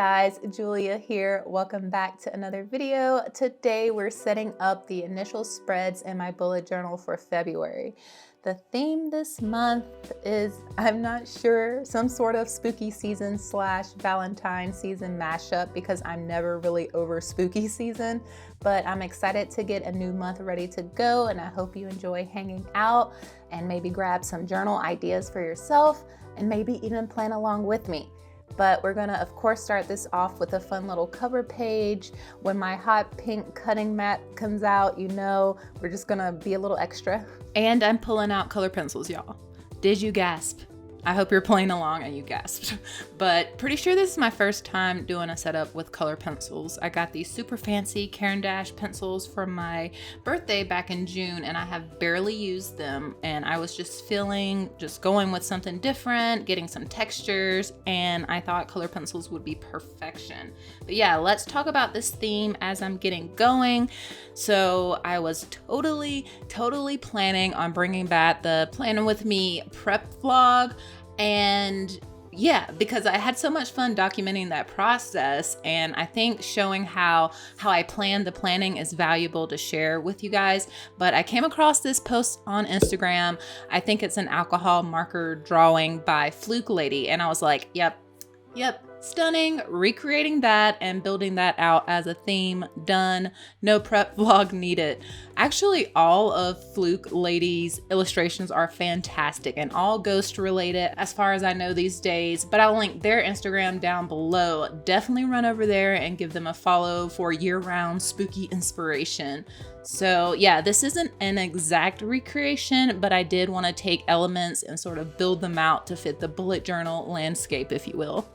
guys, Julia here. Welcome back to another video. Today we're setting up the initial spreads in my bullet journal for February. The theme this month is, I'm not sure, some sort of spooky season / Valentine season mashup because I'm never really over spooky season, but I'm excited to get a new month ready to go, and I hope you enjoy hanging out and maybe grab some journal ideas for yourself and maybe even plan along with me. But we're gonna, of course, start this off with a fun little cover page. When my hot pink cutting mat comes out, you know, we're just gonna be a little extra. And I'm pulling out color pencils, y'all. Did you gasp? I hope you're playing along and you gasped. But pretty sure this is my first time doing a setup with color pencils. I got these super fancy Caran d'Ache pencils for my birthday back in June, and I have barely used them. And I was just going with something different, getting some textures, and I thought color pencils would be perfection. But yeah, let's talk about this theme as I'm getting going. So I was totally planning on bringing back the Planning With Me prep vlog. And yeah, because I had so much fun documenting that process, and I think showing how I plan the planning is valuable to share with you guys. But I came across this post on Instagram. I think it's an alcohol marker drawing by Fluke Lady, and I was like, yep, stunning, recreating that and building that out as a theme. Done. No prep vlog needed. Actually, all of Fluke Lady's illustrations are fantastic and all ghost related as far as I know these days, but I'll link their Instagram down below. Definitely run over there and give them a follow for year-round spooky inspiration. So yeah, this isn't an exact recreation, but I did want to take elements and sort of build them out to fit the bullet journal landscape, if you will.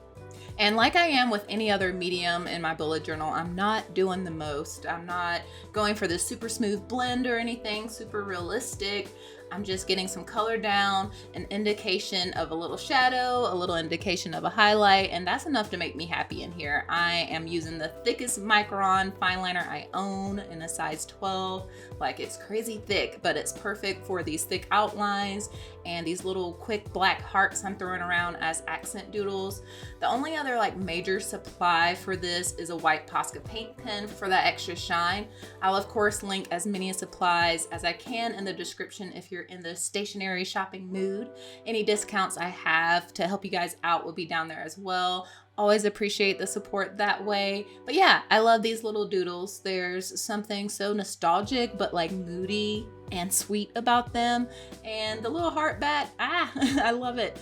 And like I am with any other medium in my bullet journal, I'm not doing the most. I'm not going for this super smooth blend or anything super realistic. I'm just getting some color down, an indication of a little shadow, a little indication of a highlight, and that's enough to make me happy in here. I am using the thickest micron fine liner I own in a size 12. Like, it's crazy thick, but it's perfect for these thick outlines and these little quick black hearts I'm throwing around as accent doodles. The only other like major supply for this is a white Posca paint pen for that extra shine. I'll of course link as many supplies as I can in the description if you're in the stationery shopping mood. Any discounts I have to help you guys out will be down there as well. Always appreciate the support that way. But yeah, I love these little doodles. There's something so nostalgic but like moody and sweet about them. And the little heart bat, I love it.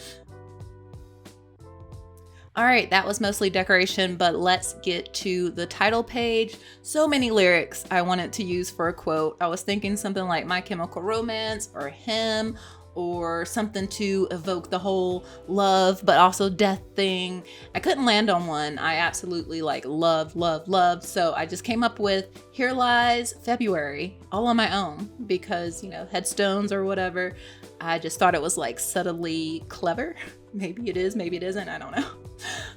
All right, that was mostly decoration, but let's get to the title page. So many lyrics I wanted to use for a quote. I was thinking something like My Chemical Romance or Him, or something to evoke the whole love but also death thing. I couldn't land on one. I absolutely like love. So I just came up with Here Lies February all on my own because, you know, headstones or whatever. I just thought it was like subtly clever. Maybe it is, maybe it isn't, I don't know.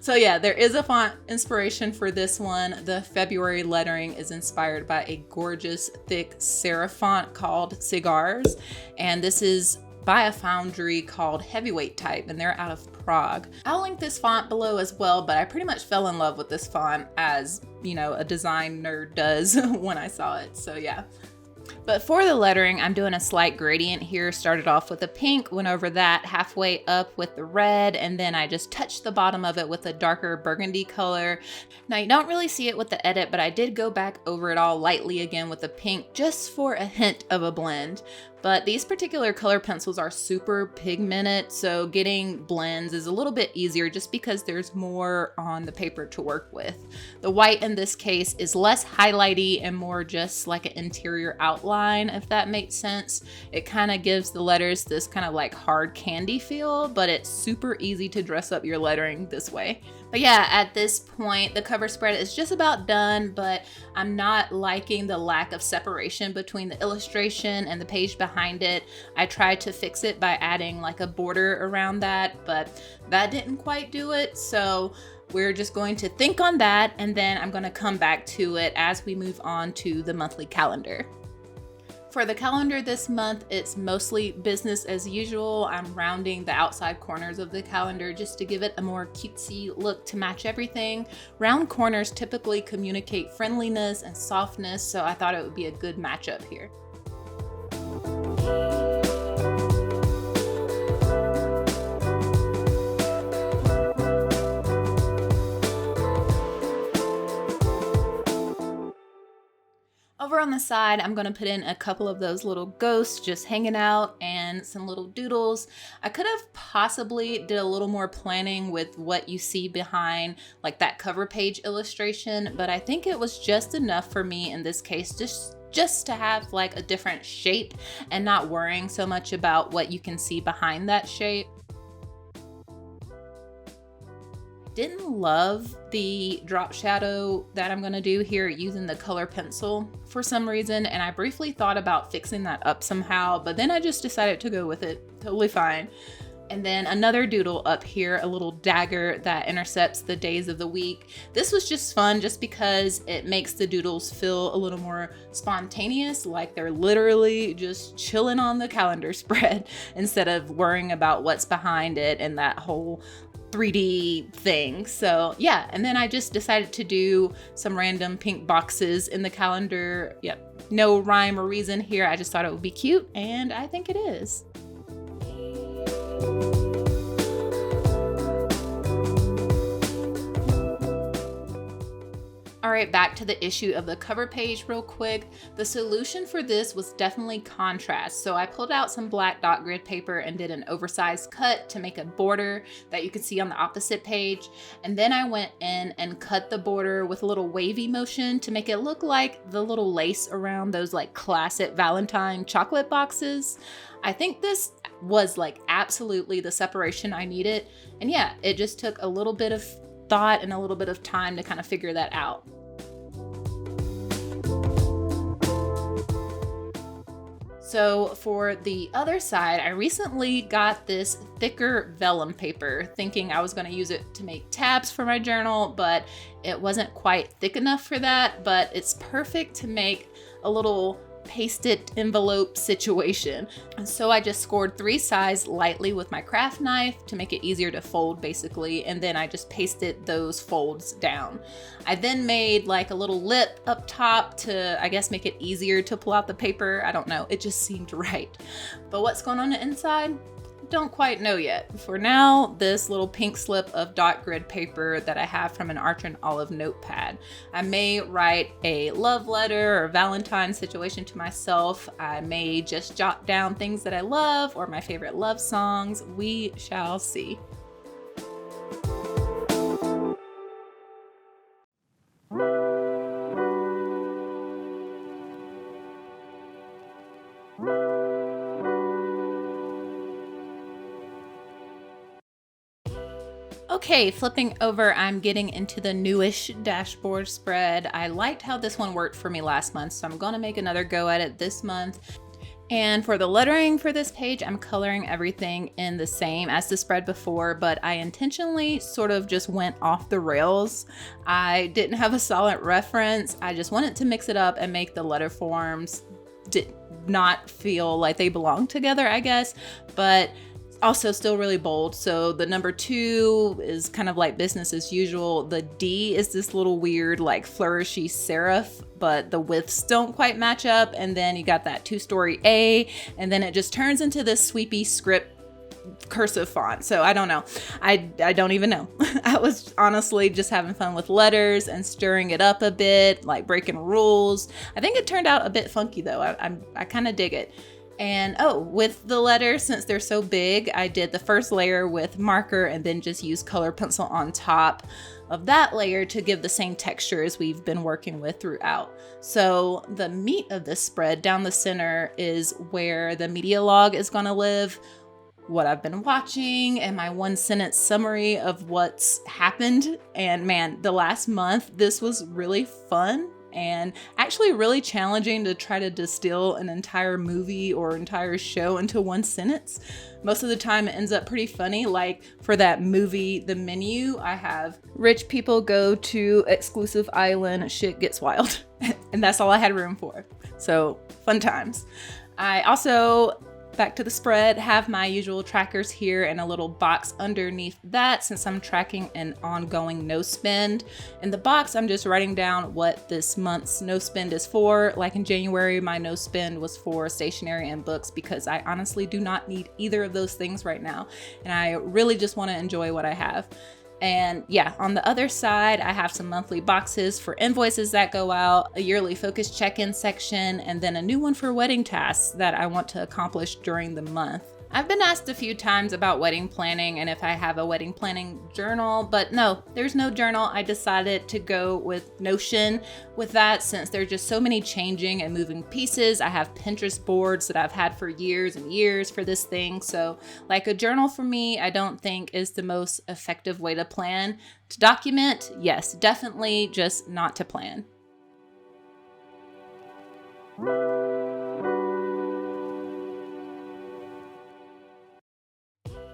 So yeah, there is a font inspiration for this one. The February lettering is inspired by a gorgeous thick serif font called Cigars, and this is by a foundry called Heavyweight Type, and they're out of Prague. I'll link this font below as well, but I pretty much fell in love with this font, as you know, a design nerd does when I saw it, so yeah. But for the lettering, I'm doing a slight gradient here. Started off with a pink, went over that halfway up with the red, and then I just touched the bottom of it with a darker burgundy color. Now you don't really see it with the edit, but I did go back over it all lightly again with the pink just for a hint of a blend. But these particular color pencils are super pigmented, so getting blends is a little bit easier just because there's more on the paper to work with. The white in this case is less highlighty and more just like an interior outline, if that makes sense. It kind of gives the letters this kind of like hard candy feel, but it's super easy to dress up your lettering this way. But yeah, at this point, the cover spread is just about done, but I'm not liking the lack of separation between the illustration and the page behind it. I tried to fix it by adding like a border around that, but that didn't quite do it. So we're just going to think on that, and then I'm going to come back to it as we move on to the monthly calendar. For the calendar this month, it's mostly business as usual. I'm rounding the outside corners of the calendar just to give it a more cutesy look to match everything. Round corners typically communicate friendliness and softness, so I thought it would be a good matchup here. Over on the side, I'm gonna put in a couple of those little ghosts just hanging out and some little doodles. I could have possibly did a little more planning with what you see behind like that cover page illustration, but I think it was just enough for me in this case, just to have like a different shape and not worrying so much about what you can see behind that shape. Didn't love the drop shadow that I'm gonna do here using the color pencil for some reason, and I briefly thought about fixing that up somehow, but then I just decided to go with it. Totally fine. And then another doodle up here, a little dagger that intercepts the days of the week. This was just fun just because it makes the doodles feel a little more spontaneous, like they're literally just chilling on the calendar spread instead of worrying about what's behind it and that whole 3D thing. So yeah, and then I just decided to do some random pink boxes in the calendar. Yep, no rhyme or reason here. I just thought it would be cute, and I think it is. All right, back to the issue of the cover page real quick. The solution for this was definitely contrast. So I pulled out some black dot grid paper and did an oversized cut to make a border that you could see on the opposite page. And then I went in and cut the border with a little wavy motion to make it look like the little lace around those like classic Valentine chocolate boxes. I think this was like absolutely the separation I needed. And yeah, it just took a little bit of thought and a little bit of time to kind of figure that out. So for the other side, I recently got this thicker vellum paper, thinking I was going to use it to make tabs for my journal, but it wasn't quite thick enough for that. But it's perfect to make a little pasted envelope situation. And so I just scored 3 sides lightly with my craft knife to make it easier to fold basically, and then I just pasted those folds down. I then made like a little lip up top to, I guess, make it easier to pull out the paper. I don't know, it just seemed right. But what's going on the inside? Don't quite know yet. For now, this little pink slip of dot grid paper that I have from an Arch and Olive notepad. I may write a love letter or Valentine situation to myself. I may just jot down things that I love or my favorite love songs. We shall see. Okay, flipping over, I'm getting into the newish dashboard spread. I liked how this one worked for me last month, so I'm gonna make another go at it this month. And for the lettering for this page, I'm coloring everything in the same as the spread before, but I intentionally sort of just went off the rails. I didn't have a solid reference. I just wanted to mix it up and make the letter forms did not feel like they belong together, I guess, but also still really bold. So the number 2 is kind of like business as usual. The D is this little weird like flourishy serif, but the widths don't quite match up. And then you got that 2-story A, and then it just turns into this sweepy script cursive font. So I don't know. I don't even know. I was honestly just having fun with letters and stirring it up a bit, like breaking rules. I think it turned out a bit funky though. I kind of dig it. And oh, with the letters, since they're so big, I did the first layer with marker and then just used color pencil on top of that layer to give the same texture as we've been working with throughout. So the meat of this spread down the center is where the media log is gonna live, what I've been watching, and my 1-sentence summary of what's happened. And man, the last month, this was really fun. and actually really challenging to try to distill an entire movie or entire show into one sentence. Most of the time it ends up pretty funny. Like for that movie, The Menu, I have rich people go to exclusive island, shit gets wild. And that's all I had room for. So fun times. I also, back to the spread, have my usual trackers here and a little box underneath that since I'm tracking an ongoing no spend. In the box, I'm just writing down what this month's no spend is for. Like in January, my no spend was for stationery and books because I honestly do not need either of those things right now. And I really just want to enjoy what I have. And yeah, on the other side, I have some monthly boxes for invoices that go out, a yearly focus check-in section, and then a new one for wedding tasks that I want to accomplish during the month. I've been asked a few times about wedding planning and if I have a wedding planning journal, but no, there's no journal. I decided to go with Notion with that since there's just so many changing and moving pieces. I have Pinterest boards that I've had for years and years for this thing. So like a journal for me, I don't think is the most effective way to plan. To document, yes, definitely, just not to plan.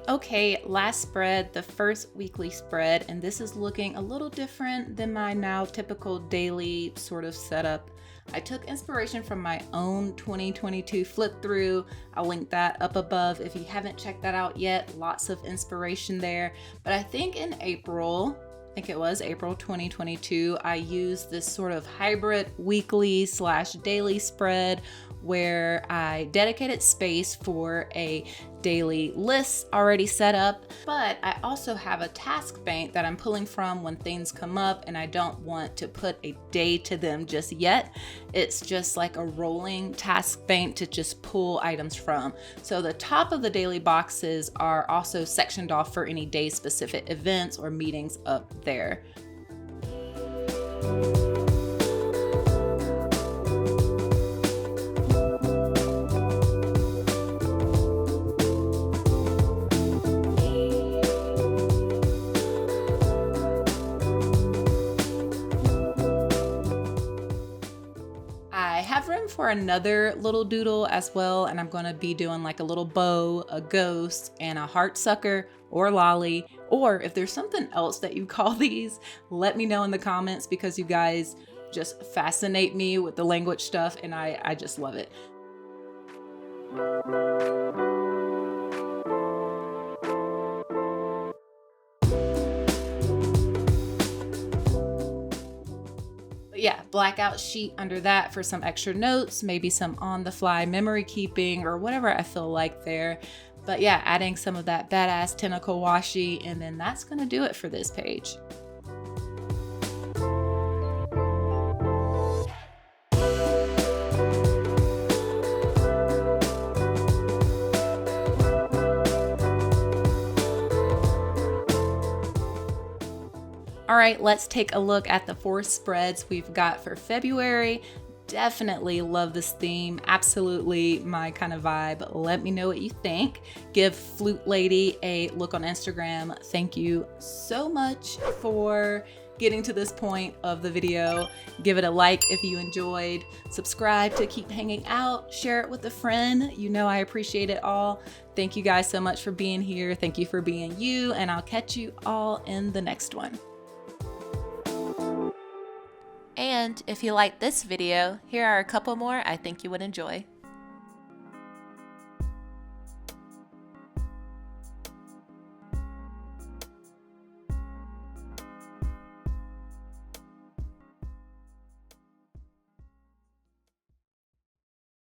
Okay, last spread, the first weekly spread, and this is looking a little different than my now typical daily sort of setup. I took inspiration from my own 2022 flip through. I'll link that up above if you haven't checked that out yet. Lots of inspiration there. But I think in April 2022, I used this sort of hybrid weekly / daily spread where I dedicated space for a daily list already set up, but I also have a task bank that I'm pulling from when things come up and I don't want to put a day to them just yet. It's just like a rolling task bank to just pull items from. So the top of the daily boxes are also sectioned off for any day specific events or meetings up there. Room for another little doodle as well, and I'm going to be doing like a little bow, a ghost, and a heart sucker or lolly, or if there's something else that you call these, let me know in the comments because you guys just fascinate me with the language stuff and I just love it. Yeah, blackout sheet under that for some extra notes, maybe some on-the-fly memory keeping or whatever I feel like there. But yeah, adding some of that badass tentacle washi, and then that's gonna do it for this page. All right, let's take a look at the 4 spreads we've got for February. Definitely love this theme. Absolutely my kind of vibe. Let me know what you think. Give Flute Lady a look on Instagram. Thank you so much for getting to this point of the video. Give it a like if you enjoyed. Subscribe to keep hanging out. Share it with a friend. You know I appreciate it all. Thank you guys so much for being here. Thank you for being you, and I'll catch you all in the next one. And if you like this video, here are a couple more I think you would enjoy.